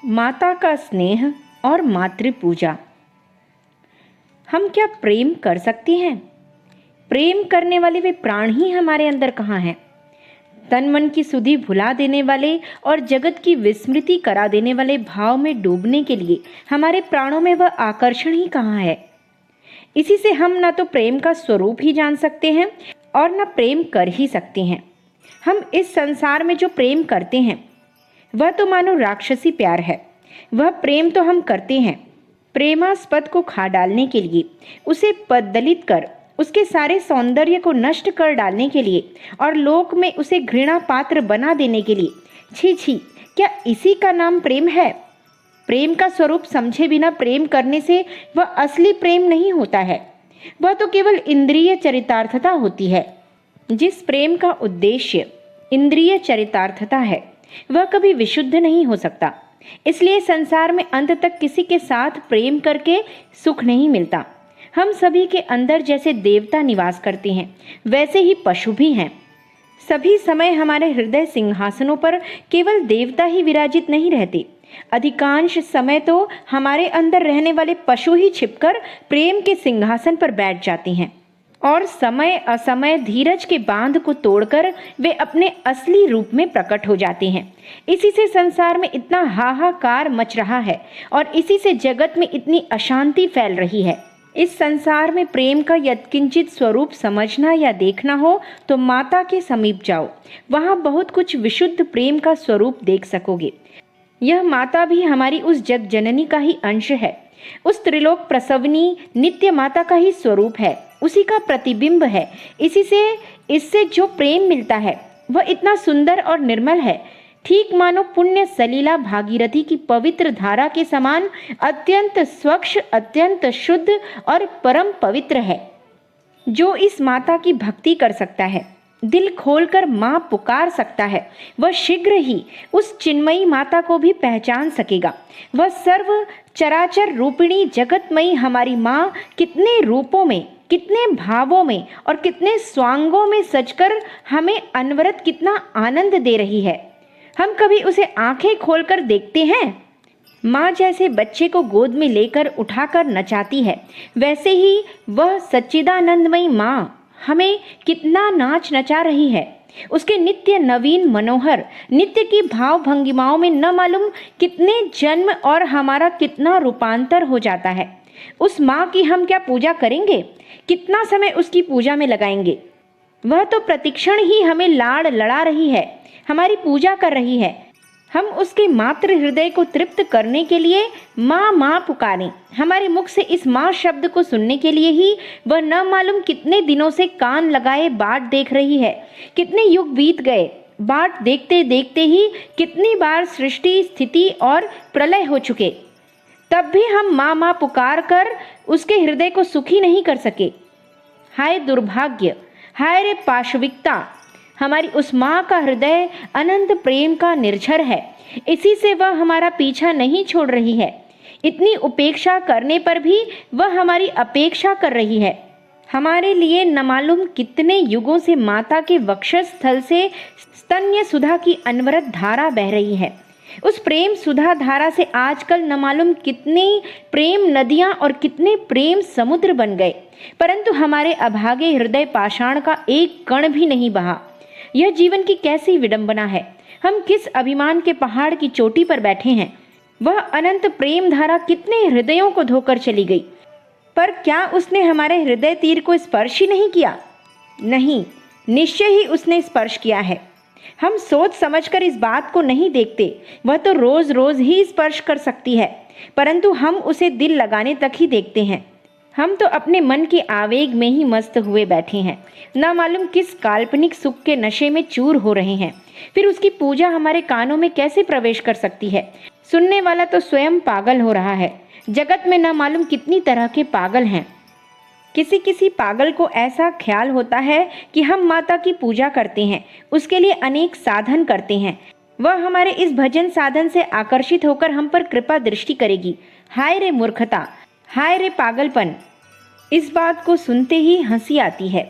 माता का स्नेह और मातृ पूजा। हम क्या प्रेम कर सकते हैं? प्रेम करने वाले वे प्राण ही हमारे अंदर कहाँ हैं? तन मन की सुधि भुला देने वाले और जगत की विस्मृति करा देने वाले भाव में डूबने के लिए हमारे प्राणों में वह आकर्षण ही कहाँ है? इसी से हम न तो प्रेम का स्वरूप ही जान सकते हैं और न प्रेम कर ही सकते हैं। हम इस संसार में जो प्रेम करते हैं वह तो मानो राक्षसी प्यार है। वह प्रेम तो हम करते हैं प्रेमास्पद को खा डालने के लिए, उसे पददलित कर उसके सारे सौंदर्य को नष्ट कर डालने के लिए और लोक में उसे घृणा पात्र बना देने के लिए। छी छी, क्या इसी का नाम प्रेम है? प्रेम का स्वरूप समझे बिना प्रेम करने से वह असली प्रेम नहीं होता है, वह तो केवल इंद्रिय चरितार्थता होती है। जिस प्रेम का उद्देश्य इंद्रिय चरितार्थता है वह कभी विशुद्ध नहीं हो सकता। इसलिए संसार में अंत तक किसी के साथ प्रेम करके सुख नहीं मिलता। हम सभी के अंदर जैसे देवता निवास करते हैं वैसे ही पशु भी हैं। सभी समय हमारे हृदय सिंहासनों पर केवल देवता ही विराजित नहीं रहते, अधिकांश समय तो हमारे अंदर रहने वाले पशु ही छिपकर प्रेम के सिंहासन पर बैठ जाते हैं और समय असमय धीरज के बांध को तोड़कर वे अपने असली रूप में प्रकट हो जाते हैं। इसी से संसार में इतना हाहाकार मच रहा है और इसी से जगत में इतनी अशांति फैल रही है। इस संसार में प्रेम का यत्किंचित स्वरूप समझना या देखना हो तो माता के समीप जाओ, वहाँ बहुत कुछ विशुद्ध प्रेम का स्वरूप देख सकोगे। यह माता भी हमारी उस जग जननी का ही अंश है, उस त्रिलोक प्रसवनी नित्य माता का ही स्वरूप है, उसी का प्रतिबिंब है। इससे जो प्रेम मिलता है वह इतना सुंदर और निर्मल है, ठीक मानो पुण्य सलीला भागीरथी की पवित्र धारा के समान अत्यंत स्वच्छ, अत्यंत शुद्ध और परम पवित्र है। जो इस माता की भक्ति कर सकता है, दिल खोलकर माँ पुकार सकता है, वह शीघ्र ही उस चिन्मयी माता को भी पहचान सकेगा। वह सर्व चराचर रूपिणी जगतमयी हमारी माँ कितने रूपों में, कितने भावों में और कितने स्वांगों में सजकर हमें अनवरत कितना आनंद दे रही है। हम कभी उसे आंखें खोलकर देखते हैं? माँ जैसे बच्चे को गोद में लेकर उठाकर नचाती है, वैसे ही वह सच्चिदानंदमयी माँ हमें कितना नाच नचा रही है। उसके नित्य नवीन मनोहर नित्य की भाव भंगिमाओं में न मालूम कितने जन्म और हमारा कितना रूपांतर हो जाता है। उस माँ की हम क्या पूजा करेंगे? कितना समय उसकी पूजा में लगाएंगे? वह तो प्रतिक्षण ही हमें लाड़ लड़ा रही है, हमारी पूजा कर रही है। हम उसके मातृ हृदय को तृप्त करने के लिए माँ माँ पुकारें। हमारे मुख से इस माँ शब्द को सुनने के लिए ही वह न मालूम कितने दिनों से कान लगाए बाट देख रही है। कितने युग बीत गए, बाट देखते देखते ही कितनी बार सृष्टि, स्थिति और प्रलय हो चुके, तब भी हम माँ माँ पुकार कर उसके हृदय को सुखी नहीं कर सके। हाय दुर्भाग्य, हाय रे पाशविकता! हमारी उस माँ का हृदय अनंत प्रेम का निर्झर है, इसी से वह हमारा पीछा नहीं छोड़ रही है। इतनी उपेक्षा करने पर भी वह हमारी अपेक्षा कर रही है। हमारे लिए न मालूम कितने युगों से माता के वक्षस्थल से स्तन्य सुधा की अनवरत धारा बह रही है। उस प्रेम सुधा धारा से आजकल न मालूम कितनी प्रेम नदियां और कितने प्रेम समुद्र बन गए, परंतु हमारे अभागे हृदय पाषाण का एक कण भी नहीं बहा। यह जीवन की कैसी विडंबना है! हम किस अभिमान के पहाड़ की चोटी पर बैठे हैं। वह अनंत प्रेम धारा कितने हृदयों को धोकर चली गई, पर क्या उसने हमारे हृदय तीर को स्पर्श ही नहीं किया? नहीं, निश्चय ही उसने स्पर्श किया है। हम सोच समझकर इस बात को नहीं देखते। वह तो रोज रोज ही स्पर्श कर सकती है, परंतु हम उसे दिल लगाने तक ही देखते हैं। हम तो अपने मन के आवेग में ही मस्त हुए बैठे हैं, न मालूम किस काल्पनिक सुख के नशे में चूर हो रहे हैं। फिर उसकी पूजा हमारे कानों में कैसे प्रवेश कर सकती है? सुनने वाला तो स्वयं पागल हो रहा है। जगत में न मालूम कितनी तरह के पागल हैं। किसी किसी पागल को ऐसा ख्याल होता है कि हम माता की पूजा करते हैं, उसके लिए अनेक साधन करते हैं, वह हमारे इस भजन साधन से आकर्षित होकर हम पर कृपा दृष्टि करेगी। हाय रे मूर्खता, हाय रे पागलपन! इस बात को सुनते ही हंसी आती है।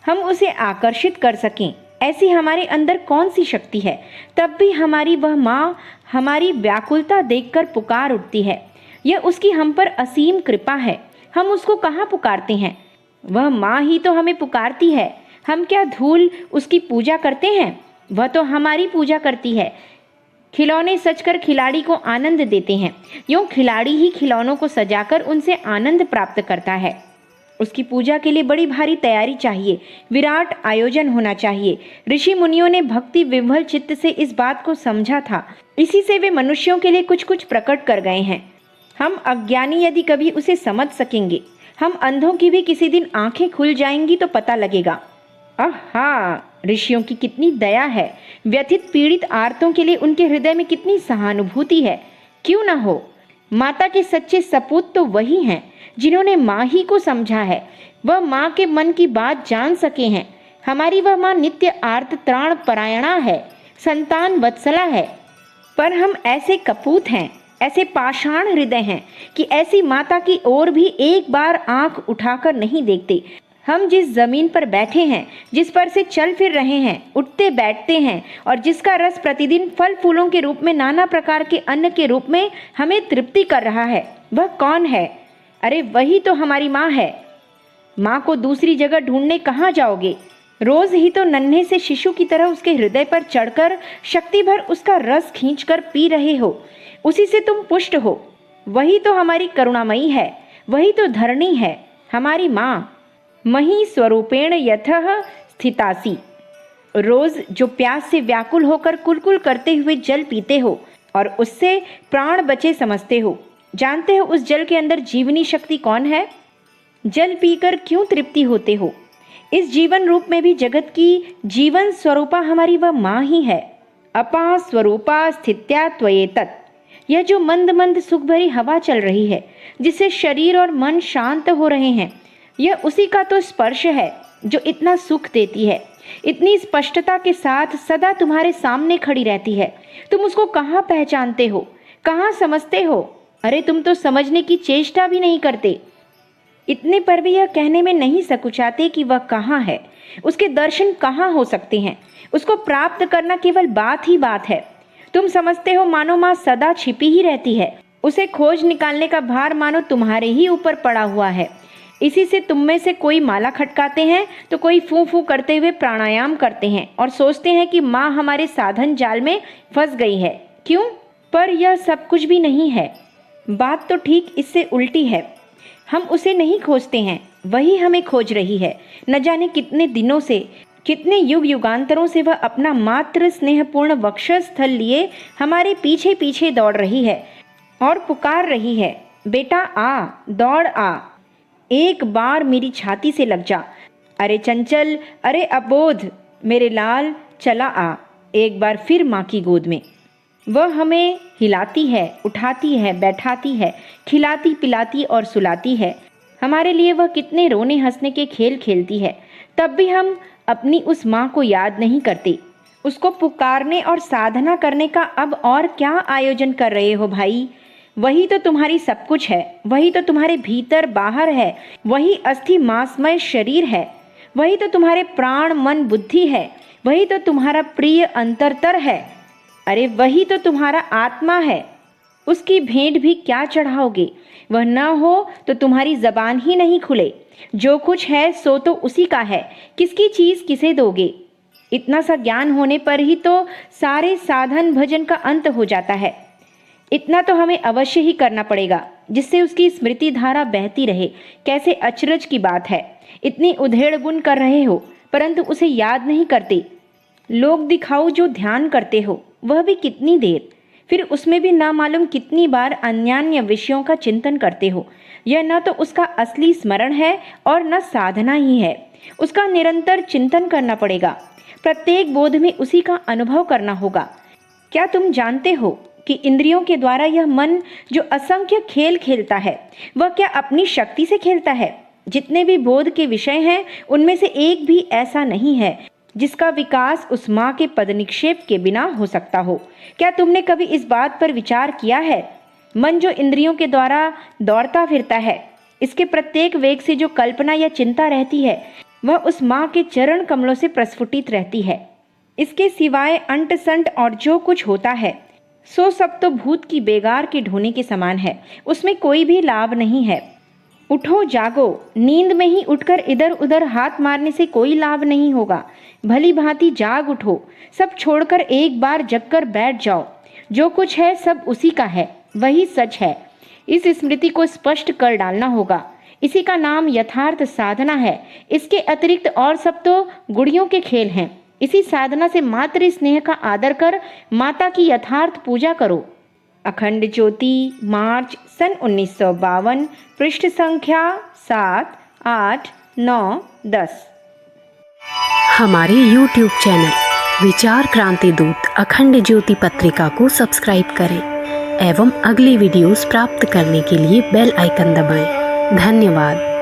हम उसे आकर्षित कर सकें ऐसी हमारे अंदर कौन सी शक्ति है? तब भी हमारी वह माँ हमारी व्याकुलता देखकर पुकार उठती है। यह उसकी हम पर असीम कृपा है। हम उसको कहाँ पुकारते हैं? वह माँ ही तो हमें पुकारती है। हम क्या धूल उसकी पूजा करते हैं? वह तो हमारी पूजा करती है। खिलौने सजकर खिलाड़ी को आनंद देते हैं, यूं खिलाड़ी ही खिलौनों को सजाकर उनसे आनंद प्राप्त करता है। उसकी पूजा के लिए बड़ी भारी तैयारी चाहिए, विराट आयोजन होना चाहिए। ऋषि मुनियों ने भक्ति विह्वल चित्त से इस बात को समझा था, इसी से वे मनुष्यों के लिए कुछ कुछ प्रकट कर गए हैं। हम अज्ञानी यदि कभी उसे समझ सकेंगे, हम अंधों की भी किसी दिन आंखें खुल जाएंगी तो पता लगेगा। आहा, ऋषियों की कितनी दया है, व्यथित पीड़ित आर्तों के लिए उनके हृदय में कितनी सहानुभूति है। क्यों न हो, माता के सच्चे सपूत तो वही हैं जिन्होंने माँ ही को समझा है, वह माँ के मन की बात जान सके हैं। हमारी वह माँ नित्य आर्त त्राण परायणा है, संतान वत्सला है। पर हम ऐसे कपूत हैं, ऐसे पाषाण हृदय हैं कि ऐसी माता की ओर भी एक बार आंख उठाकर नहीं देखते। हम जिस जमीन पर बैठे हैं, जिस पर से चल फिर रहे हैं, उठते बैठते हैं और जिसका रस प्रतिदिन फल फूलों के रूप में, नाना प्रकार के अन्न के रूप में हमें तृप्ति कर रहा है, वह कौन है? अरे वही तो हमारी माँ है। माँ को दूसरी जगह ढूंढने कहाँ जाओगे? रोज ही तो नन्हे से शिशु की तरह उसके हृदय पर चढ़कर शक्ति भर उसका रस खींचकर पी रहे हो, उसी से तुम पुष्ट हो। वही तो हमारी करुणामयी है, वही तो धरणी है, हमारी माँ। मही स्वरूपेण यथः स्थितासी। रोज जो प्यास से व्याकुल होकर कुलकुल करते हुए जल पीते हो और उससे प्राण बचे समझते हो, जानते हो उस जल के अंदर जीवनी शक्ति कौन है? जल पीकर क्यों तृप्ति होते हो? इस जीवन रूप में भी जगत की जीवन स्वरूपा हमारी वह माँ ही है। अपा स्वरूपा स्थित्या त्वयेतत्। यह जो मंद मंद सुख भरी हवा चल रही है, जिससे शरीर और मन शांत हो रहे हैं, यह उसी का तो स्पर्श है जो इतना सुख देती है, इतनी स्पष्टता के साथ सदा तुम्हारे सामने खड़ी रहती है। तुम उसको कहाँ पहचानते हो, कहाँ समझते हो? अरे तुम तो समझने की चेष्टा भी नहीं करते। इतने पर भी यह कहने में नहीं सकुचाते कि वह कहाँ है, उसके दर्शन कहाँ हो सकते हैं। उसको प्राप्त करना केवल बात ही बात है। तुम समझते हो मानो माँ सदा छिपी ही रहती है, उसे खोज निकालने का भार मानो तुम्हारे ही ऊपर पड़ा हुआ है। इसी से तुम में से कोई माला खटकाते हैं तो कोई फू फू करते हुए प्राणायाम करते हैं और सोचते हैं कि माँ हमारे साधन जाल में फंस गई है। क्यों? पर यह सब कुछ भी नहीं है। बात तो ठीक इससे उल्टी है। हम उसे नहीं खोजते हैं, वही हमें खोज रही है। न जाने कितने दिनों से, कितने युग युगांतरों से वह अपना मात्र स्नेहपूर्ण वक्षस्थल लिए हमारे पीछे पीछे दौड़ रही है और पुकार रही है, बेटा आ, दौड़ आ, एक बार मेरी छाती से लग जा। अरे चंचल, अरे अबोध, मेरे लाल चला आ, एक बार फिर माँ की गोद में। वह हमें हिलाती है, उठाती है, बैठाती है, खिलाती पिलाती और सुलाती है। हमारे लिए वह कितने रोने हंसने के खेल खेलती है, तब भी हम अपनी उस माँ को याद नहीं करते। उसको पुकारने और साधना करने का अब और क्या आयोजन कर रहे हो भाई? वही तो तुम्हारी सब कुछ है, वही तो तुम्हारे भीतर बाहर है, वही अस्थि मांसमय शरीर है, वही तो तुम्हारे प्राण मन बुद्धि है, वही तो तुम्हारा प्रिय अंतरतर है। अरे वही तो तुम्हारा आत्मा है। उसकी भेंट भी क्या चढ़ाओगे? वह न हो तो तुम्हारी जबान ही नहीं खुले। जो कुछ है सो तो उसी का है, किसकी चीज किसे दोगे? इतना सा ज्ञान होने पर ही तो सारे साधन भजन का अंत हो जाता है। इतना तो हमें अवश्य ही करना पड़ेगा, जिससे उसकी स्मृति धारा बहती रहे। कैसे अचरज की बात है, इतनी उधेड़ बुन कर रहे हो परंतु उसे याद नहीं करते। लोग दिखाओ जो ध्यान करते हो, वह भी कितनी देर, फिर उसमें भी ना मालूम कितनी बार अन्यान्य विषयों का चिंतन करते हो। यह न तो उसका असली स्मरण है और न साधना ही है। उसका निरंतर चिंतन करना पड़ेगा, प्रत्येक बोध में उसी का अनुभव करना होगा। क्या तुम जानते हो कि इंद्रियों के द्वारा यह मन जो असंख्य खेल खेलता है, वह क्या अपनी शक्ति से खेलता है? जितने भी बोध के विषय हैं, उनमें से एक भी ऐसा नहीं है जिसका विकास उस माँ के पदनिक्षेप के बिना हो सकता हो। क्या तुमने कभी इस बात पर विचार किया है? मन जो इंद्रियों के द्वारा दौड़ता फिरता है, इसके प्रत्येक वेग से जो कल्पना या चिंता रहती है, वह उस माँ के चरण कमलों से प्रस्फुटित रहती है। इसके सिवाय अंट संट और जो कुछ होता है सो सब तो भूत की बेगार के ढोने के समान है, उसमें कोई भी लाभ नहीं है। उठो जागो, नींद में ही उठकर इधर उधर हाथ मारने से कोई लाभ नहीं होगा। भली भांति जाग उठो, सब छोड़कर एक बार जगकर बैठ जाओ। जो कुछ है सब उसी का है, वही सच है। इस स्मृति को स्पष्ट कर डालना होगा। इसी का नाम यथार्थ साधना है। इसके अतिरिक्त और सब तो गुड़ियों के खेल हैं। इसी साधना से मातृ स्नेह का आदर कर माता की यथार्थ पूजा करो। अखंड ज्योति, मार्च सन 1952, पृष्ठ संख्या 7, 8, 9, 10। हमारे YouTube चैनल विचार क्रांति दूत अखंड ज्योति पत्रिका को सब्सक्राइब करें एवं अगली वीडियोस प्राप्त करने के लिए बेल आइकन दबाएं। धन्यवाद।